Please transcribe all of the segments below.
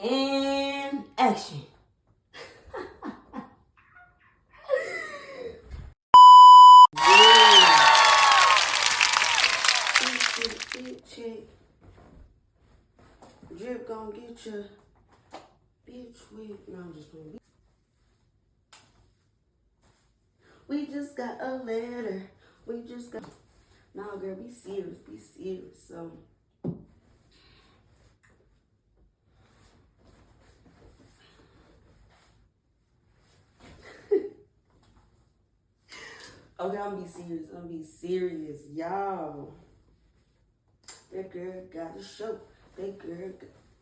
And action. Yeah. Check. Drip gonna get your bitch with. No, I'm just playing. We just got a letter. We just got. No, girl, be serious. Be serious. So. Okay, I'm gonna be serious. I'm gonna be serious, y'all. That girl got a show. That girl,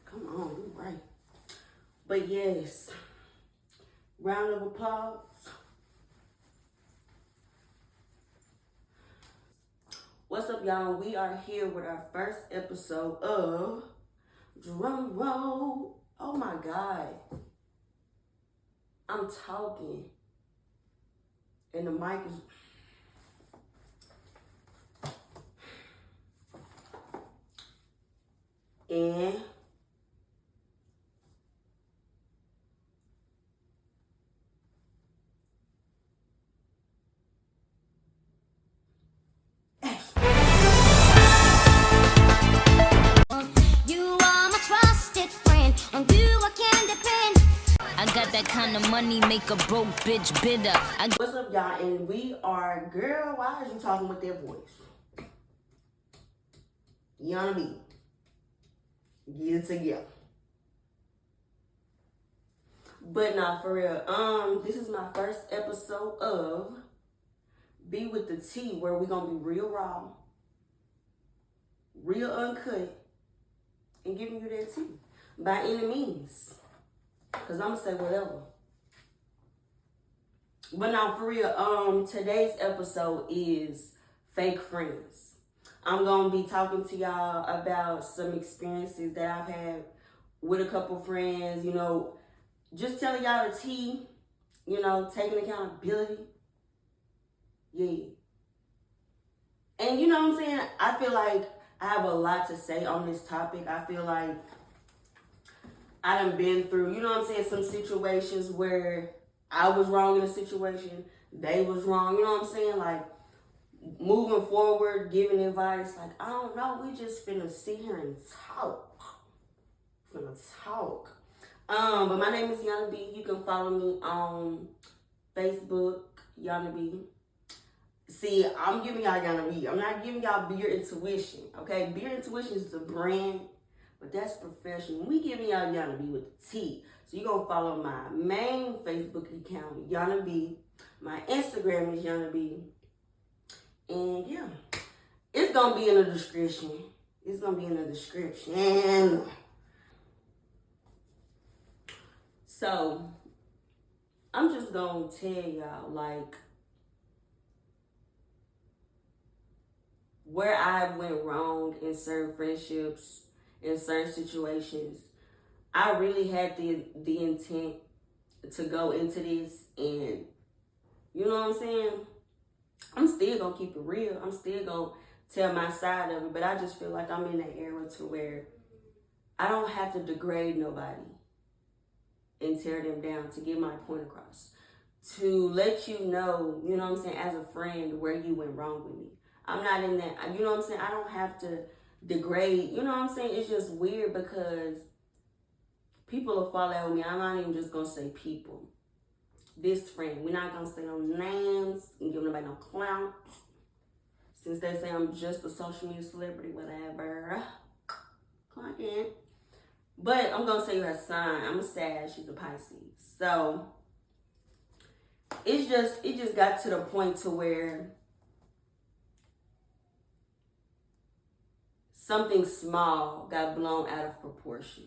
come on, you right. But yes, round of applause. What's up, y'all? We are here with our first episode of Drum Roll. Oh my God. I'm talking. And the mic is... And... I got that kind of money, make a broke bitch bitter. What's up, y'all? And we are... Girl, why are you talking with that voice? Yana B. Get it together. But nah, for real. This is my first episode of Be With The T, where we're gonna be real raw, real uncut, and giving you that tea. By any means. Cause I'm gonna say whatever. But now for real, today's episode is fake friends. I'm gonna be talking to y'all about some experiences that I've had with a couple friends, you know, just telling y'all the tea, you know, taking accountability. Yeah. And you know what I'm saying? I feel like I have a lot to say on this topic. I feel like I done been through, you know what I'm saying, some situations where I was wrong in a situation, they was wrong, you know what I'm saying? Like, moving forward, giving advice, like, I don't know, we just finna sit here and talk. But my name is Yana B. You can follow me on Facebook, Yana B. See, I'm giving y'all Yana B. I'm not giving y'all Beer Intuition, okay? Beer Intuition is the brand, but that's professional. We giving y'all Yana B with the T. So you're going to follow my main Facebook account, Yana B. My Instagram is Yana B. And yeah, it's going to be in the description. It's going to be in the description. So, I'm just going to tell y'all, like, where I went wrong in certain friendships, in certain situations. I really had the intent to go into this, and you know what I'm saying? I'm still gonna keep it real. I'm still gonna tell my side of it, but I just feel like I'm in that era to where I don't have to degrade nobody and tear them down to get my point across. To let you know, you know what I'm saying, as a friend, where you went wrong with me. I'm not in that, you know what I'm saying? I don't have to degrade, you know what I'm saying? It's just weird because people will fall out with me. I'm not even just gonna say people. This friend, we're not gonna say no names and give nobody no clout. Since they say I'm just a social media celebrity, whatever. Clock in. But I'm gonna say her sign. I'm a Sag, she's a Pisces. So it just got to the point to where something small got blown out of proportion.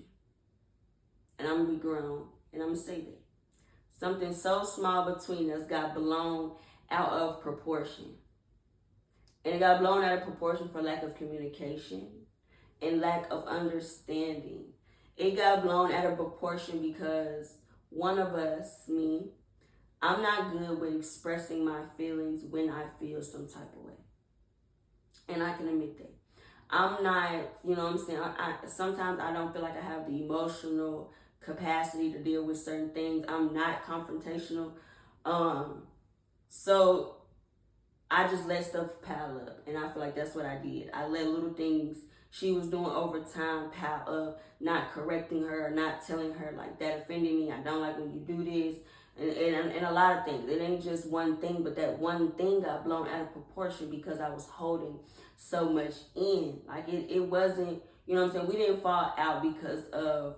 And I'm gonna be grown, and I'm gonna say that. Something so small between us got blown out of proportion. And it got blown out of proportion for lack of communication and lack of understanding. It got blown out of proportion because one of us, me, I'm not good with expressing my feelings when I feel some type of way. And I can admit that. I'm not, you know what I'm saying, sometimes I don't feel like I have the emotional capacity to deal with certain things. I'm not confrontational. So I just let stuff pile up, and I feel like that's what I did. I let little things she was doing over time pile up, not correcting her, not telling her like that offended me. I don't like when you do this, and a lot of things. It ain't just one thing, but that one thing got blown out of proportion because I was holding so much in. Like it wasn't, you know what I'm saying? We didn't fall out because of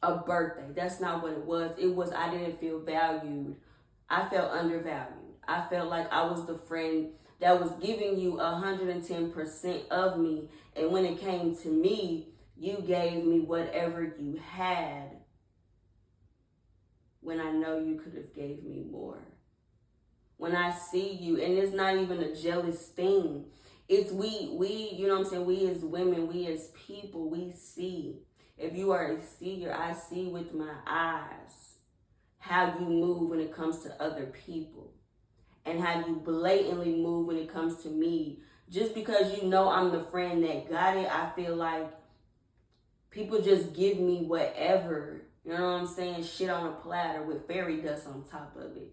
a birthday. That's not what it was. It was I didn't feel valued. I felt undervalued. I felt like I was the friend that was giving you 110% of me. And when it came to me, you gave me whatever you had when I know you could have gave me more. When I see you, and it's not even a jealous thing. It's we, you know what I'm saying? We as women, we as people, we see. If you are a seer, I see with my eyes how you move when it comes to other people. And how you blatantly move when it comes to me. Just because you know I'm the friend that got it, I feel like people just give me whatever, you know what I'm saying, shit on a platter with fairy dust on top of it.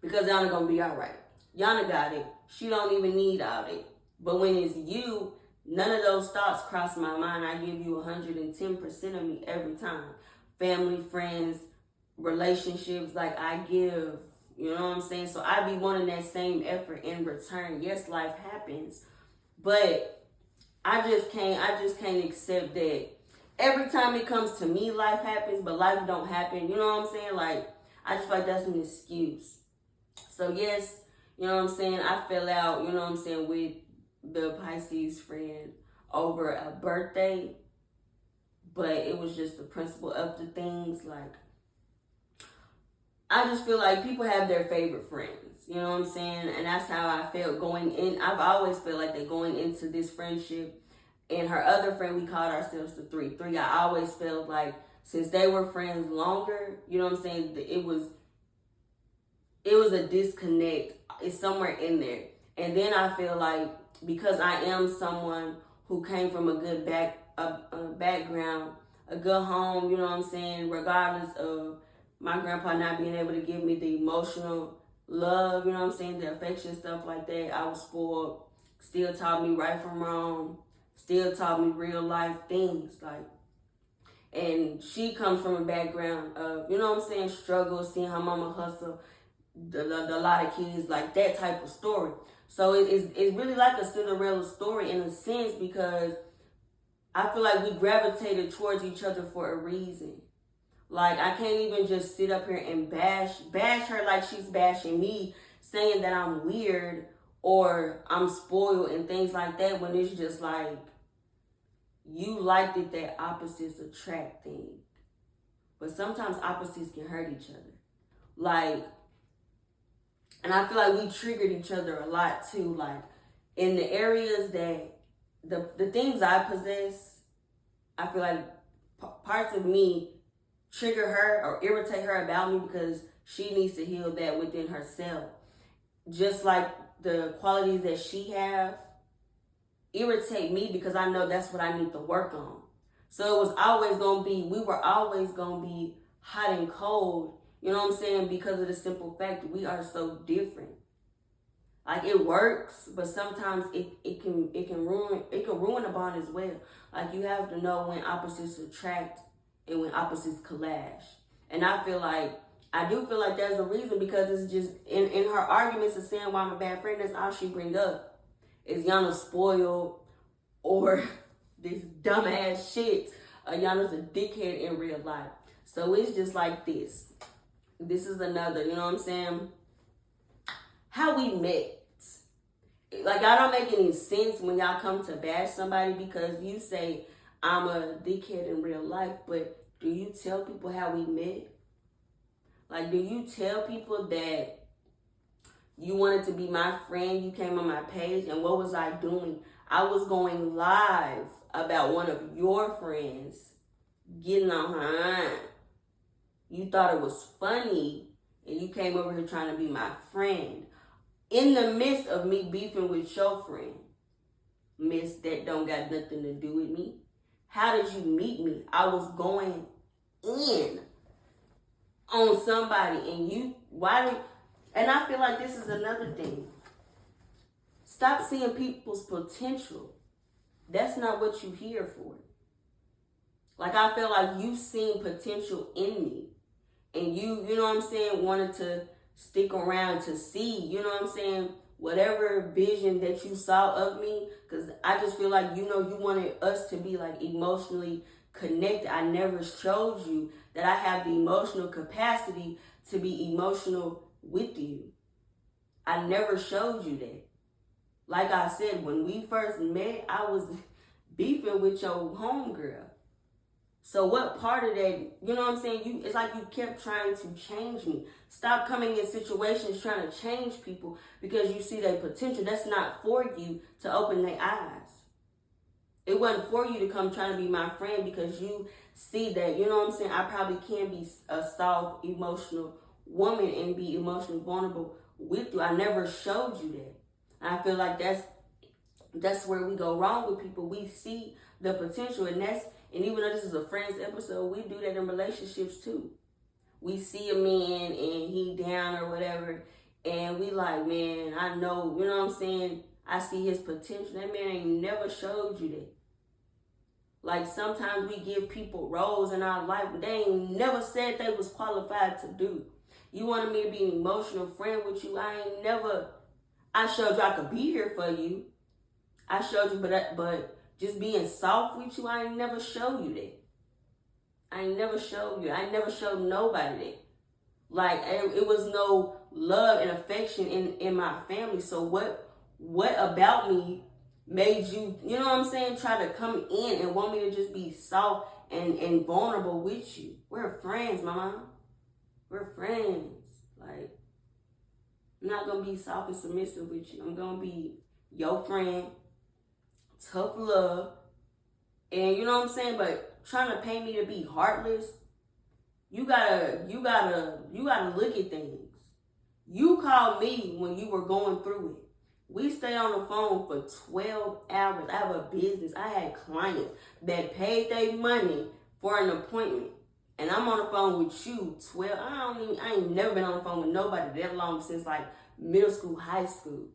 Because Yana gonna be all right. Yana got it. She don't even need all it. But when it's you, none of those thoughts cross my mind. I give you 110% of me every time. Family, friends, relationships, like I give. You know what I'm saying? So I be wanting that same effort in return. Yes, life happens, but I just can't accept that every time it comes to me, life happens, but life don't happen. You know what I'm saying? Like, I just feel like that's an excuse. So yes, you know what I'm saying? I fell out, you know what I'm saying, with the Pisces friend over a birthday, but it was just the principle of the things. Like, I just feel like people have their favorite friends, you know what I'm saying? And that's how I felt going in. I've always felt like that going into this friendship. And her other friend, we called ourselves the three. I always felt like since they were friends longer, you know what I'm saying? It was a disconnect. It's somewhere in there. And then I feel like because I am someone who came from a good background, a good home, you know what I'm saying? Regardless of my grandpa not being able to give me the emotional love, you know what I'm saying, the affection, stuff like that. I was spoiled, still taught me right from wrong, still taught me real life things. Like, and she comes from a background of, you know what I'm saying, struggle, seeing her mama hustle, a lot of kids, like that type of story. So it's really like a Cinderella story in a sense, because I feel like we gravitated towards each other for a reason. Like, I can't even just sit up here and bash her like she's bashing me, saying that I'm weird or I'm spoiled and things like that, when it's just like, you liked it, that opposites attract thing. But sometimes opposites can hurt each other. Like, and I feel like we triggered each other a lot too. Like, in the areas that, the things I possess, I feel like parts of me trigger her or irritate her about me because she needs to heal that within herself. Just like the qualities that she have irritate me because I know that's what I need to work on. So it was always going to be, we were always going to be hot and cold, you know what I'm saying? Because of the simple fact that we are so different. Like, it works, but sometimes it can ruin a bond as well. Like, you have to know when opposites attract and when opposites clash. And I do feel like there's a reason, because it's just in her arguments of saying why I'm a bad friend, that's all she bring up. Is Yana spoiled or this dumbass shit. Yana's a dickhead in real life. So it's just like this. This is another, you know what I'm saying? How we met. Like, I don't make any sense when y'all come to bash somebody because you say I'm a dickhead in real life, but do you tell people how we met? Like, do you tell people that you wanted to be my friend, you came on my page, and what was I doing? I was going live about one of your friends getting on her aunt. You thought it was funny, and you came over here trying to be my friend. In the midst of me beefing with your friend. Miss, that don't got nothing to do with me. How did you meet me? I was going in on somebody, and and I feel like this is another thing. Stop seeing people's potential. That's not what you here for. Like, I feel like you seen potential in me, and you know what I'm saying, wanted to stick around to see, you know what I'm saying, whatever vision that you saw of me, because I just feel like, you wanted us to be like emotionally connected. I never showed you that I have the emotional capacity to be emotional with you. I never showed you that. Like I said, when we first met, I was beefing with your homegirl. So what part of that, you know what I'm saying? It's like you kept trying to change me. Stop coming in situations trying to change people because you see their potential. That's not for you to open their eyes. It wasn't for you to come trying to be my friend because you see that, you know what I'm saying, I probably can be a soft, emotional woman and be emotionally vulnerable with you. I never showed you that. I feel like that's where we go wrong with people. We see the potential, and even though this is a friends episode, we do that in relationships too. We see a man and he down or whatever, and we like, man, I know, you know what I'm saying, I see his potential. That man ain't never showed you that. Like, sometimes we give people roles in our life, but they ain't never said they was qualified to do. You wanted me to be an emotional friend with you. I showed you I could be here for you. I showed you, but just being soft with you, I ain't never showed you that. I ain't never showed you. I never showed nobody that. Like, it was no love and affection in my family. So what about me made you, you know what I'm saying, try to come in and want me to just be soft and vulnerable with you? We're friends, mama. We're friends. Like, I'm not going to be soft and submissive with you. I'm going to be your friend, tough love, and you know what I'm saying, but trying to pay me to be heartless, you gotta look at things. You called me when you were going through it. We stayed on the phone for 12 hours. I have a business. I had clients that paid their money for an appointment. And I'm on the phone with you 12. I ain't never been on the phone with nobody that long since like middle school, high school.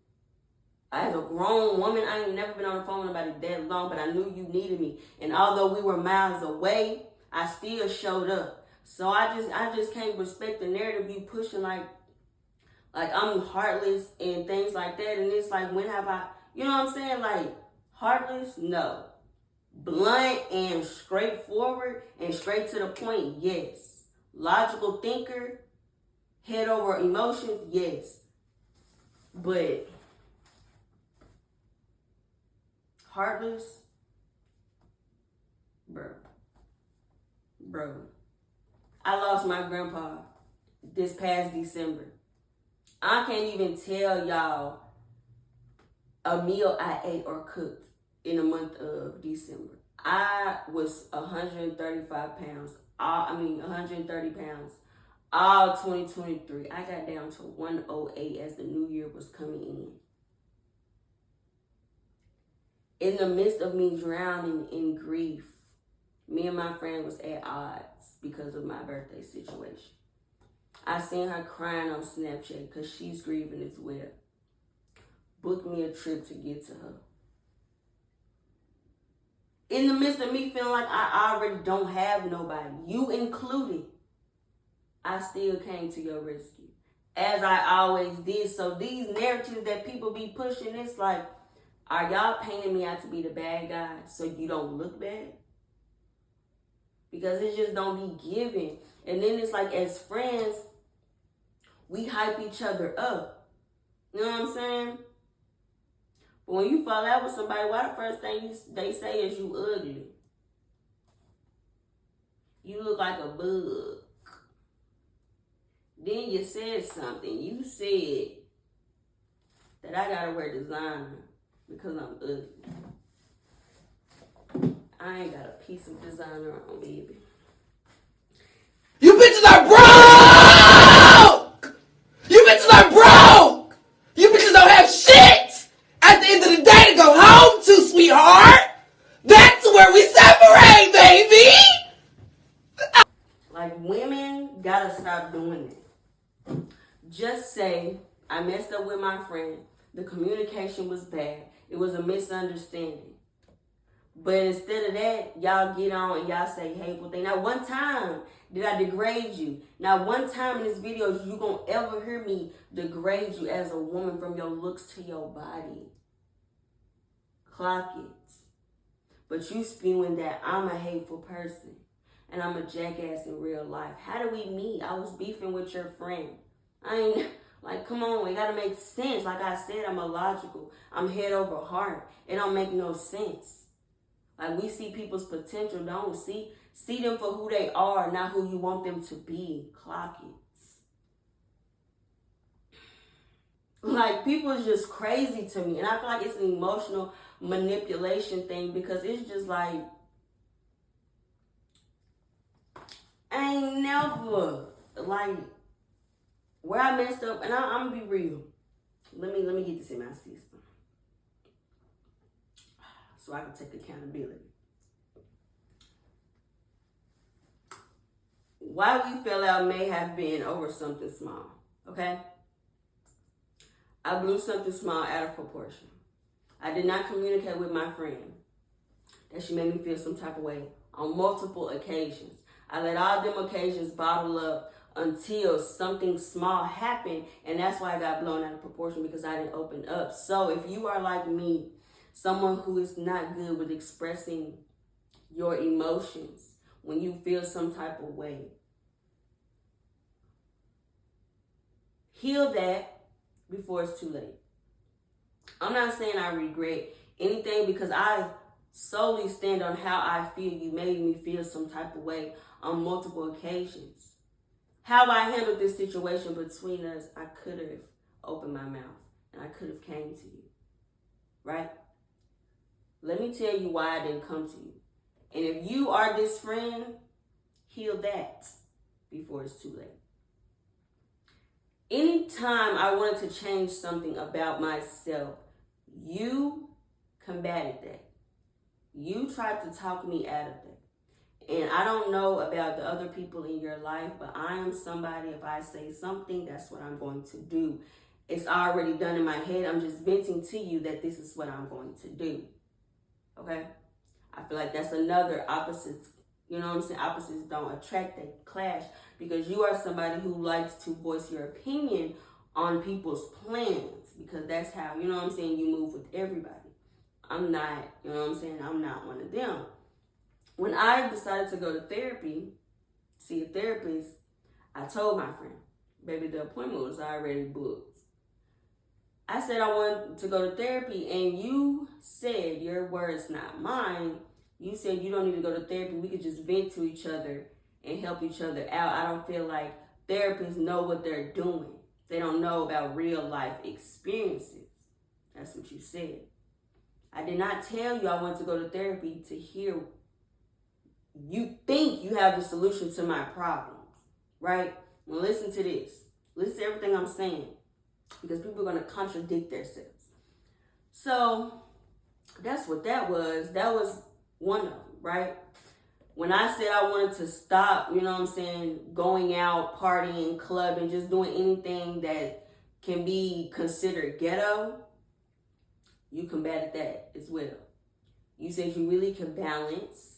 As a grown woman, I ain't never been on the phone with nobody that long, but I knew you needed me. And although we were miles away, I still showed up. So I just can't respect the narrative you pushing like I'm heartless and things like that. And it's like, when have I, you know what I'm saying? Like, heartless? No. Blunt and straightforward and straight to the point? Yes. Logical thinker? Head over emotions? Yes. But heartless? Bro. I lost my grandpa this past December. I can't even tell y'all a meal I ate or cooked in the month of December. I was 135 pounds. 130 pounds. All 2023. I got down to 108 as the new year was coming in. In the midst of me drowning in grief, me and my friend was at odds because of my birthday situation. I seen her crying on Snapchat because she's grieving as well. Booked me a trip to get to her. In the midst of me feeling like I already don't have nobody, you included, I still came to your rescue, as I always did. So these narratives that people be pushing, it's like, are y'all painting me out to be the bad guy so you don't look bad? Because it just don't be given. And then it's like, as friends, we hype each other up. You know what I'm saying? But when you fall out with somebody, why the first thing they say is you ugly? You look like a bug. Then you said something. You said that I gotta wear designer because I'm ugly. I ain't got a piece of designer on, baby. You bitches are broke! You bitches are broke! You bitches don't have shit at the end of the day to go home to, sweetheart! That's where we separate, baby! gotta stop doing that. Just say, I messed up with my friend. The communication was bad. It was a misunderstanding. But instead of that, y'all get on and y'all say hateful things. Not one time did I degrade you. Not one time in this video you gonna ever hear me degrade you as a woman from your looks to your body. Clock it. But you spewing that I'm a hateful person and I'm a jackass in real life. How do we meet? I was beefing with your friend. I ain't like, come on, it gotta make sense. Like I said, I'm illogical. I'm head over heart. It don't make no sense. Like, we see people's potential, don't see them for who they are, not who you want them to be. Clock it. Like, people is just crazy to me. And I feel like it's an emotional manipulation thing because it's just like, I ain't never, like, where I messed up, and I'm gonna be real. Let me get this in my system so I can take accountability. Why we fell out may have been over something small, okay? I blew something small out of proportion. I did not communicate with my friend that she made me feel some type of way on multiple occasions. I let all them occasions bottle up until something small happened, and that's why I got blown out of proportion, because I didn't open up. So if you are like me, someone who is not good with expressing your emotions when you feel some type of way, heal that before it's too late. I'm not saying I regret anything, because I solely stand on how I feel. You made me feel some type of way on multiple occasions. How I handled this situation between us, I could have opened my mouth and I could have came to you, right? Let me tell you why I didn't come to you. And if you are this friend, heal that before it's too late. Anytime I wanted to change something about myself, you combated that. You tried to talk me out of that. And I don't know about the other people in your life, but I am somebody, if I say something, that's what I'm going to do. It's already done in my head. I'm just venting to you that this is what I'm going to do. Okay? I feel like that's another opposite. You know what I'm saying? Opposites don't attract, they clash, because you are somebody who likes to voice your opinion on people's plans, because that's how, you know what I'm saying, you move with everybody. I'm not, you know what I'm saying, I'm not one of them. When I decided to go to therapy, see a therapist, I told my friend, baby, the appointment was already booked. I said I wanted to go to therapy, and you said, your words, not mine, you said you don't need to go to therapy. We could just vent to each other and help each other out. I don't feel like therapists know what they're doing. They don't know about real life experiences. That's what you said. I did not tell you I wanted to go to therapy to hear you think you have the solution to my problems, right? Well, listen to this. Listen to everything I'm saying, because people are going to contradict themselves. So that's what that was. That was one of them, right? When I said I wanted to stop, you know what I'm saying, going out, partying, clubbing, just doing anything that can be considered ghetto, you combated that as well. You said you really can balance.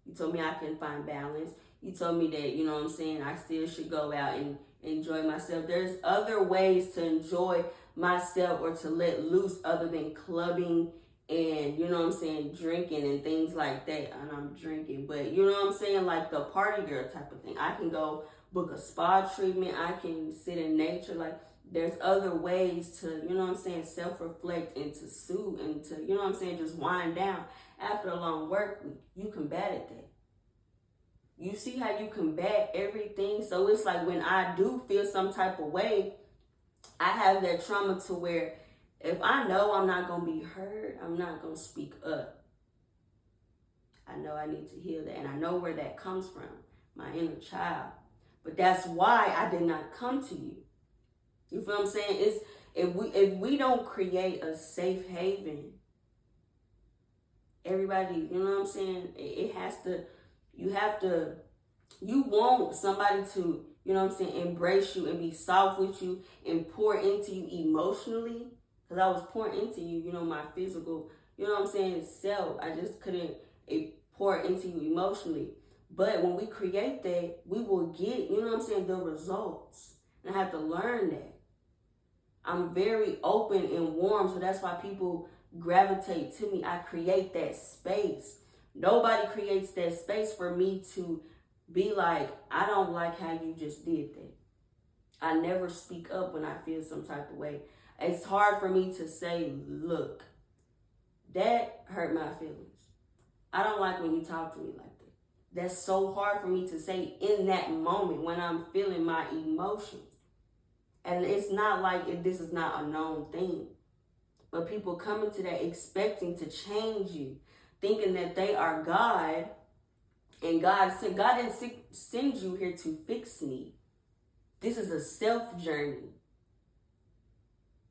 You told me I can find balance. You told me that, you know what I'm saying, I still should go out and enjoy myself. There's other ways to enjoy myself or to let loose other than clubbing and, you know what I'm saying, drinking and things like that. And I'm drinking, but you know what I'm saying, like the party girl type of thing. I can go book a spa treatment. I can sit in nature. Like, there's other ways to, you know what I'm saying, self-reflect and to soothe and to, you know what I'm saying, just wind down after a long work week. You combated that. You see how you combat everything? So it's like when I do feel some type of way, I have that trauma to where if I know I'm not going to be heard, I'm not going to speak up. I know I need to heal that, and I know where that comes from, my inner child. But that's why I did not come to you. You feel what I'm saying? It's if we don't create a safe haven, everybody, you know what I'm saying? It has to, you want somebody to you know what I'm saying, embrace you and be soft with you and pour into you emotionally. Because I was pouring into you, you know, my physical, you know what I'm saying, self. I just couldn't pour into you emotionally. But when we create that, we will get, you know what I'm saying, the results. And I have to learn that. I'm very open and warm, so that's why people gravitate to me. I create that space. Nobody creates that space for me to be like, I don't like how you just did that. I never speak up when I feel some type of way. It's hard for me to say, look, that hurt my feelings. I don't like when you talk to me like that. That's so hard for me to say in that moment when I'm feeling my emotions. And it's not like this is not a known thing. But people come into that expecting to change you, thinking that they are God. And God didn't send you here to fix me. This is a self journey.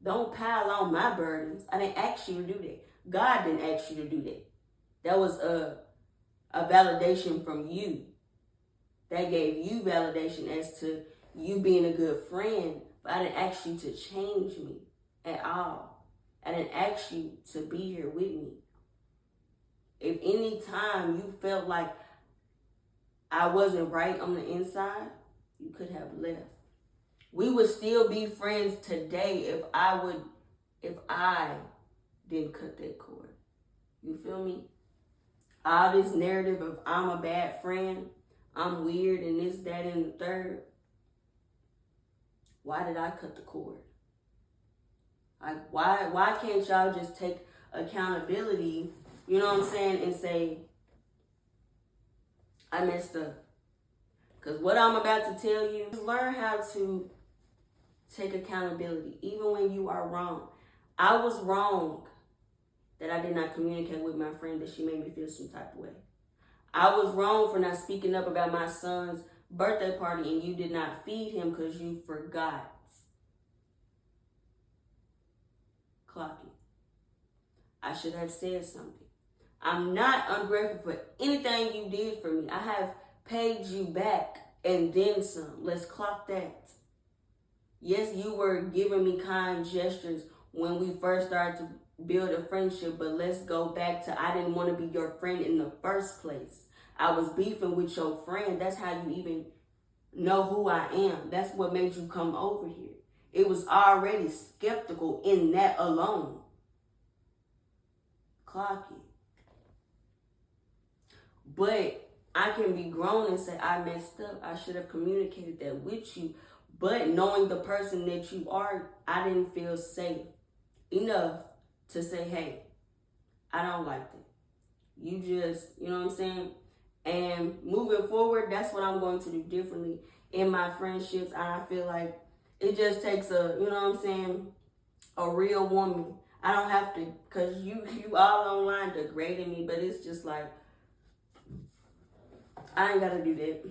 Don't pile on my burdens. I didn't ask you to do that. God didn't ask you to do that. That was a validation from you. That gave you validation as to you being a good friend. But I didn't ask you to change me at all. I didn't ask you to be here with me. If any time you felt like I wasn't right on the inside, you could have left. We would still be friends today if I didn't cut that cord. You feel me? All this narrative of I'm a bad friend, I'm weird and this, that, and the third. Why did I cut the cord? Like, why can't y'all just take accountability, you know what I'm saying, and say, I messed up? Because what I'm about to tell you, learn how to take accountability, even when you are wrong. I was wrong that I did not communicate with my friend that she made me feel some type of way. I was wrong for not speaking up about my son's birthday party and you did not feed him because you forgot. Clock it. I should have said something. I'm not ungrateful for anything you did for me. I have paid you back and then some. Let's clock that. Yes, you were giving me kind gestures when we first started to build a friendship, but let's go back to I didn't want to be your friend in the first place. I was beefing with your friend. That's how you even know who I am. That's what made you come over here. It was already skeptical in that alone. Clock it. But I can be grown and say, I messed up. I should have communicated that with you. But knowing the person that you are, I didn't feel safe enough to say, hey, I don't like that. You just, you know what I'm saying? And moving forward, that's what I'm going to do differently in my friendships. I feel like it just takes a, you know what I'm saying, a real woman. I don't have to, because you all online degrading me, but it's just like, I ain't got to do that.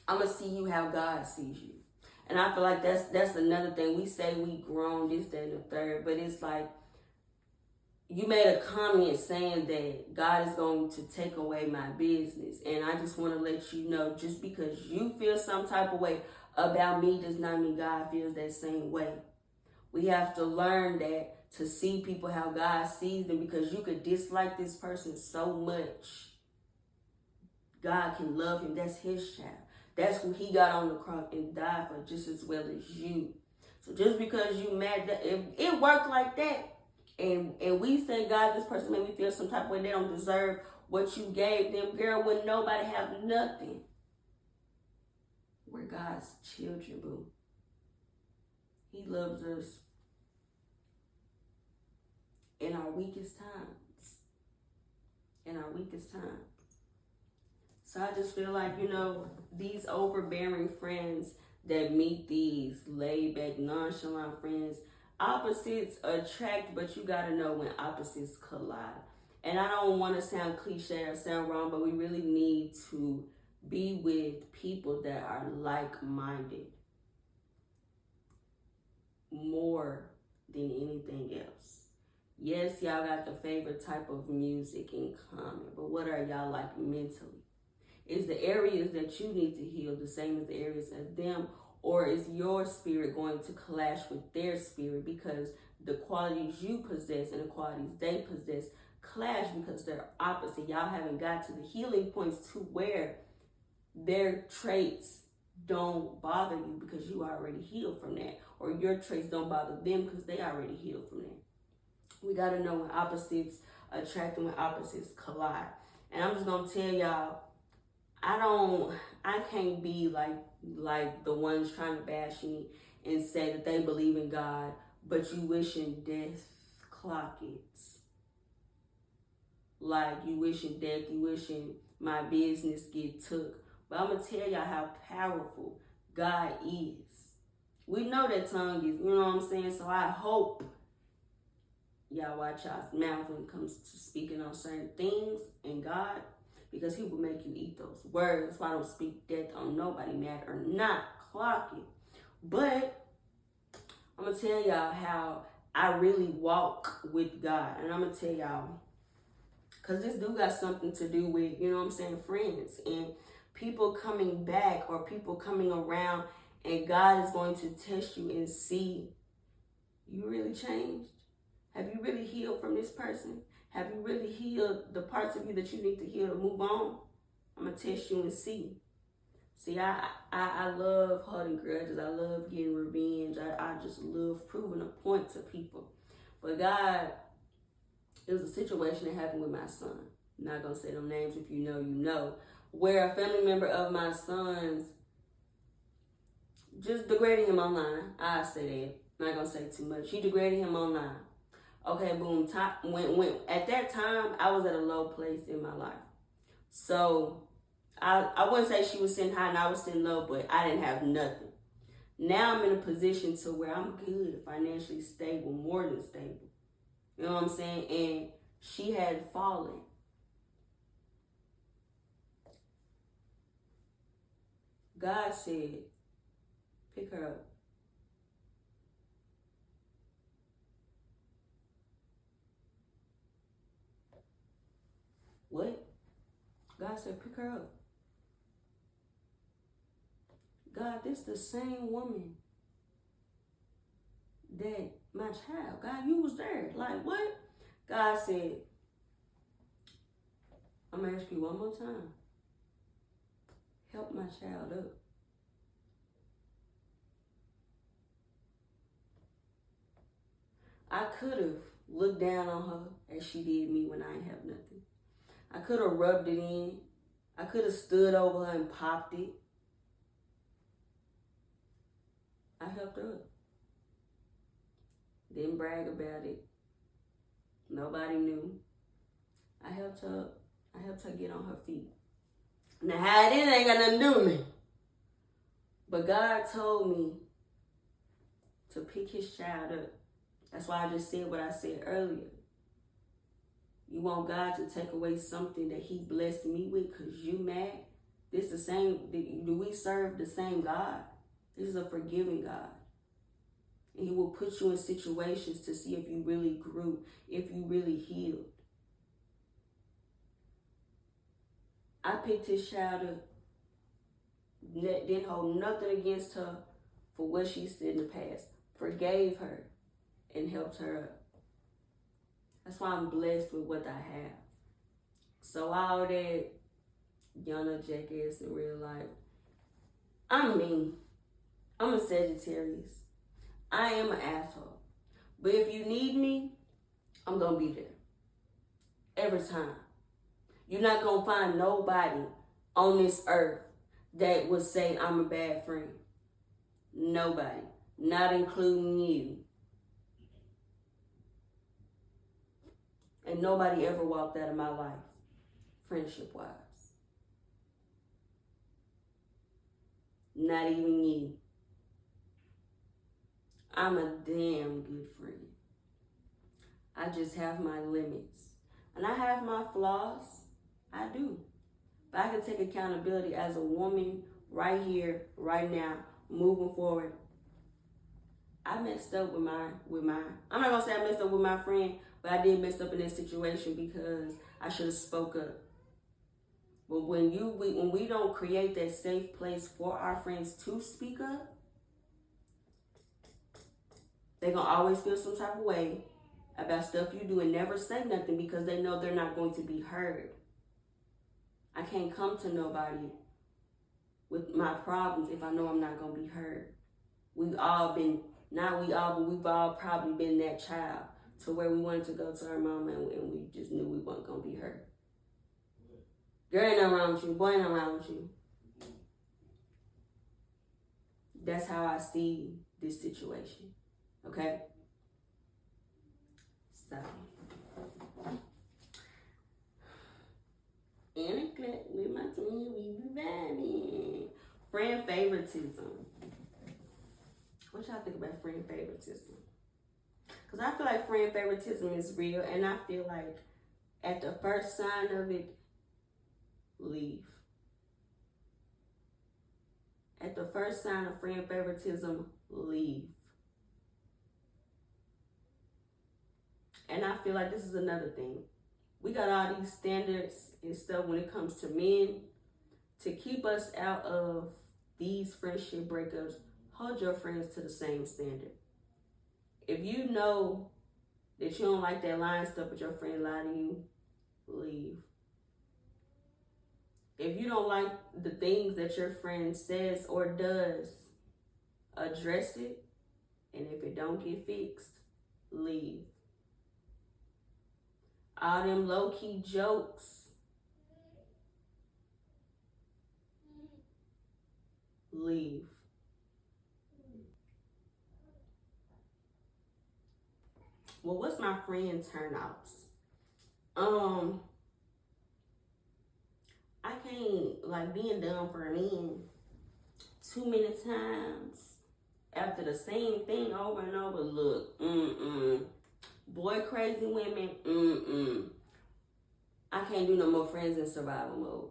I'm going to see you how God sees you. And I feel like that's another thing. We say we grown, this, that, and the third, but it's like, you made a comment saying that God is going to take away my business. And I just want to let you know, just because you feel some type of way about me does not mean God feels that same way. We have to learn that, to see people how God sees them, because you could dislike this person so much. God can love him. That's his child. That's who he got on the cross and died for just as well as you. So just because you mad, that if it worked like that, and we say, God, this person made me feel some type of way, they don't deserve what you gave them, girl, when nobody have nothing. We're God's children, boo. He loves us in our weakest times. In our weakest times. So I just feel like, you know, these overbearing friends that meet these laid-back, nonchalant friends, opposites attract, but you got to know when opposites collide. And I don't want to sound cliche or sound wrong, but we really need to be with people that are like-minded more than anything else. Yes, y'all got the favorite type of music in common, but what are y'all like mentally? Is the areas that you need to heal the same as the areas of them? Or is your spirit going to clash with their spirit because the qualities you possess and the qualities they possess clash because they're opposite? Y'all haven't got to the healing points to where their traits don't bother you because you already healed from that. Or your traits don't bother them because they already healed from that. We got to know when opposites attract and when opposites collide. And I'm just going to tell y'all, I can't be like the ones trying to bash me and say that they believe in God, but you wishing death clock it. Like you wishing death, you wishing my business get took. But I'm going to tell y'all how powerful God is. We know that tongue is, you know what I'm saying? So I hope y'all watch y'all's mouth when it comes to speaking on certain things in God, because he will make you eat those words. That's why I don't speak death on nobody, mad or not. Clock it. But I'm going to tell y'all how I really walk with God. And I'm going to tell y'all, because this do got something to do with, you know what I'm saying, friends. And people coming back or people coming around, and God is going to test you and see, you really changed? Have you really healed from this person? Have you really healed the parts of you that you need to heal to move on? I'm going to test you and see. See, I love holding grudges. I love getting revenge. I just love proving a point to people. But God, it was a situation that happened with my son. I'm not going to say them names. If you know, you know. Where a family member of my son's just degrading him online. I say that. Not going to say too much. He degraded him online. Okay, boom. When at that time, I was at a low place in my life. So I wouldn't say she was sitting high and I was sitting low, but I didn't have nothing. Now I'm in a position to where I'm good, financially stable, more than stable. You know what I'm saying? And she had fallen. God said, pick her up. What? God said, pick her up. God, this the same woman that my child, God, you was there. Like, what? God said, I'm going to ask you one more time. Help my child up. I could have looked down on her as she did me when I ain't have nothing. I could have rubbed it in. I could have stood over her and popped it. I helped her up. Didn't brag about it. Nobody knew. I helped her up. I helped her get on her feet. Now, how it is ain't got nothing to do with me. But God told me to pick his child up. That's why I just said what I said earlier. You want God to take away something that he blessed me with because you mad? This the same, do we serve the same God? This is a forgiving God. And he will put you in situations to see if you really grew, if you really healed. I picked his child up, didn't hold nothing against her for what she said in the past, forgave her, and helped her up. That's why I'm blessed with what I have. So all that Yana jackass in real life, I'm me. I'm a Sagittarius. I am an asshole. But if you need me, I'm going to be there. Every time. You're not going to find nobody on this earth that would say I'm a bad friend. Nobody. Not including you. And nobody ever walked out of my life, friendship-wise. Not even you. I'm a damn good friend. I just have my limits. And I have my flaws. I do. But I can take accountability as a woman right here, right now, moving forward. I messed up with my, I'm not going to say I messed up with my friend, but I did mess up in this situation because I should have spoke up. But when we don't create that safe place for our friends to speak up, they're going to always feel some type of way about stuff you do and never say nothing because they know they're not going to be heard. I can't come to nobody with my problems if I know I'm not going to be heard. We've all been, not we all, but we've all probably been that child to where we wanted to go to our mama and we just knew we weren't going to be heard. Girl, ain't nothing wrong with you. Boy, ain't nothing wrong with you. That's how I see this situation. Okay? So, in a clip with my twin, we be vibing. Friend favoritism. What y'all think about friend favoritism? Because I feel like friend favoritism is real, and I feel like at the first sign of it, leave. At the first sign of friend favoritism, leave. And I feel like this is another thing. We got all these standards and stuff when it comes to men. To keep us out of these friendship breakups, hold your friends to the same standard. If you know that you don't like that lying stuff but your friend lied to you, leave. If you don't like the things that your friend says or does, address it. And if it don't get fixed, leave. All them low-key jokes, leave. Well, what's my friend turn-offs? I can't, like, being done for men too many times after the same thing over and over. Look, boy crazy women, I can't do no more friends in survival mode.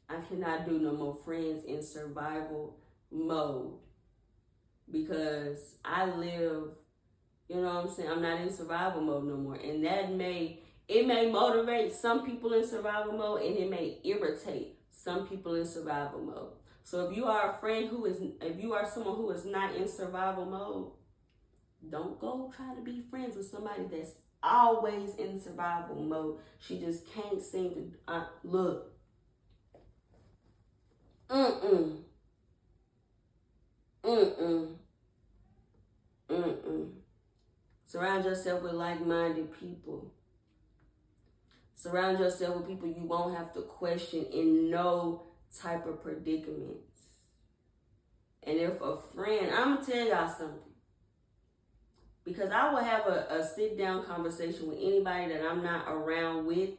I cannot do no more friends in survival mode because I live, you know what I'm saying? I'm not in survival mode no more. And it may motivate some people in survival mode and it may irritate some people in survival mode. So if you are a friend if you are someone who is not in survival mode, don't go try to be friends with somebody that's always in survival mode. She just can't seem to, look. Surround yourself with like-minded people. Surround yourself with people you won't have to question in no type of predicaments. And if a friend, I'm going to tell y'all something. Because I will have a sit-down conversation with anybody that I'm not around with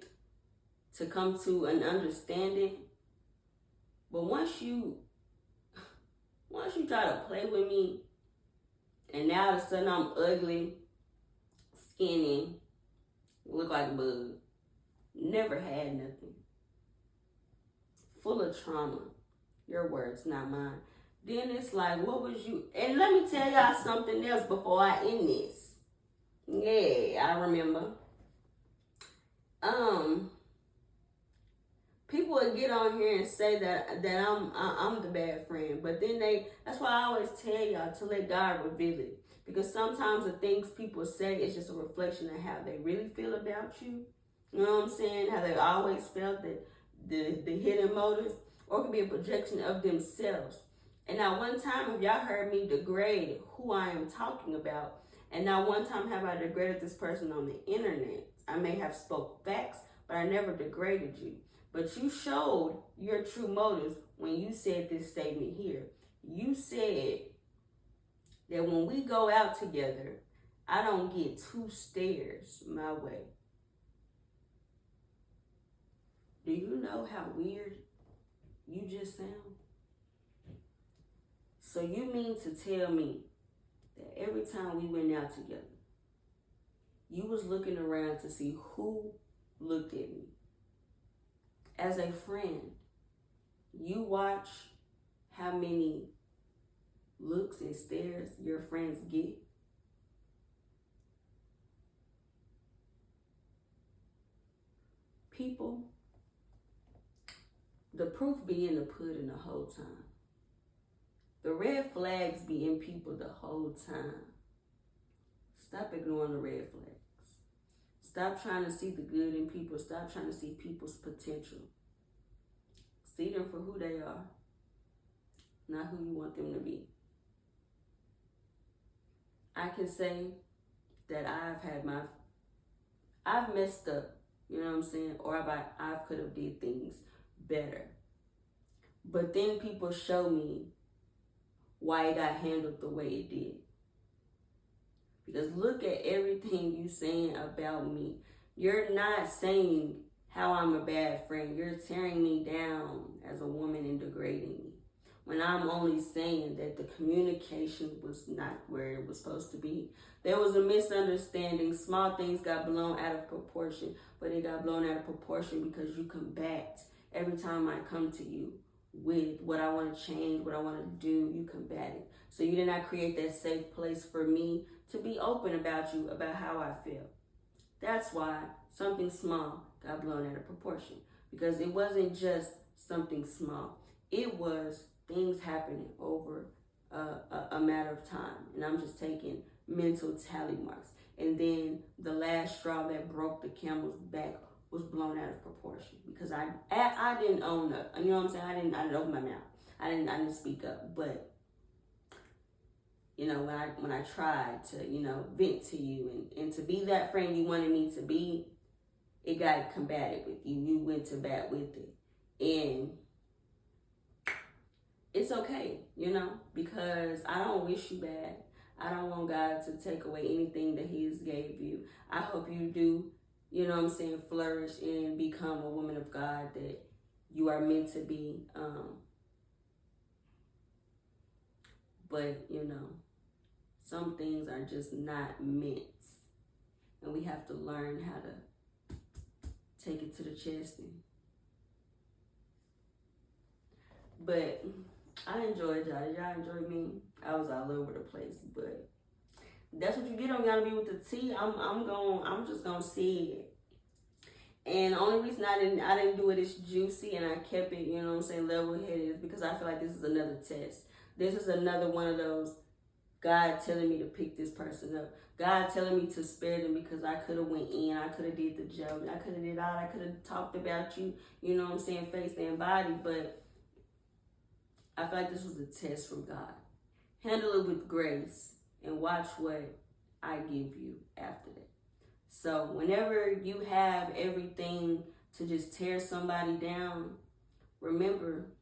to come to an understanding. But once you try to play with me, and now all of a sudden I'm ugly, skinny, look like a bug, never had nothing, full of trauma, your words, not mine. Then it's like, what was you? And let me tell y'all something else before I end this. Yeah, I remember. People would get on here and say that I'm the bad friend, but then that's why I always tell y'all to let God reveal it, because sometimes the things people say is just a reflection of how they really feel about you. You know what I'm saying? How they always felt that the hidden motives, or it could be a projection of themselves. And not one time have y'all heard me degrade who I am talking about, and not one time have I degraded this person on the internet. I may have spoke facts, but I never degraded you. But you showed your true motives when you said this statement here. You said that when we go out together, I don't get 2 stares my way. Do you know how weird you just sound? So you mean to tell me that every time we went out together, you was looking around to see who looked at me? As a friend, you watch how many looks and stares your friends get? people, the proof be in the pudding the whole time. The red flags be in people the whole time. Stop ignoring the red flags. Stop trying to see the good in people. Stop trying to see people's potential. See them for who they are, not who you want them to be. I can say that I've messed up, you know what I'm saying? Or I could have did things better. But then people show me why it got handled the way it did. Because look at everything you saying about me. You're not saying how I'm a bad friend. You're tearing me down as a woman and degrading me. When I'm only saying that the communication was not where it was supposed to be. There was a misunderstanding. Small things got blown out of proportion. But it got blown out of proportion because you combat every time I come to you with what I want to change, what I want to do, you combat it. So you did not create that safe place for me to be open about you, about how I feel. That's why something small got blown out of proportion. Because it wasn't just something small. It was things happening over a matter of time. And I'm just taking mental tally marks. And then the last straw that broke the camel's back was blown out of proportion because I didn't own up. You know what I'm saying? I didn't open my mouth. I didn't speak up. But you know, when I tried to, you know, vent to you and to be that friend you wanted me to be, it got combated with you. You went to bat with it. And it's okay, you know, because I don't wish you bad. I don't want God to take away anything that He has gave you. I hope you do, you know what I'm saying, flourish and become a woman of God that you are meant to be. But, you know, some things are just not meant. And we have to learn how to take it to the chest. But I enjoyed y'all. Did y'all enjoy me? I was all over the place, but that's what you get on Gotta Be With the Tea. I'm just gonna see it. And the only reason I didn't do it as juicy and I kept it, you know what I'm saying, level-headed is because I feel like this is another test. This is another one of those God telling me to pick this person up. God telling me to spare them because I could have went in. I could have did the joke. I could have did all. I could have talked about you, you know what I'm saying, face and body. But I feel like this was a test from God. Handle it with grace and watch what I give you after that. So whenever you have everything to just tear somebody down, remember,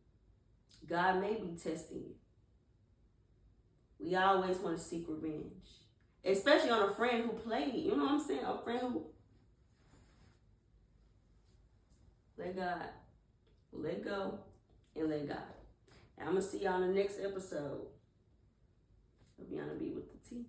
God may be testing you. We always want to seek revenge. Especially on a friend who played. You know what I'm saying? A friend who let God. Let go and let God. And I'm going to see y'all in the next episode of Yana Be With the Tea.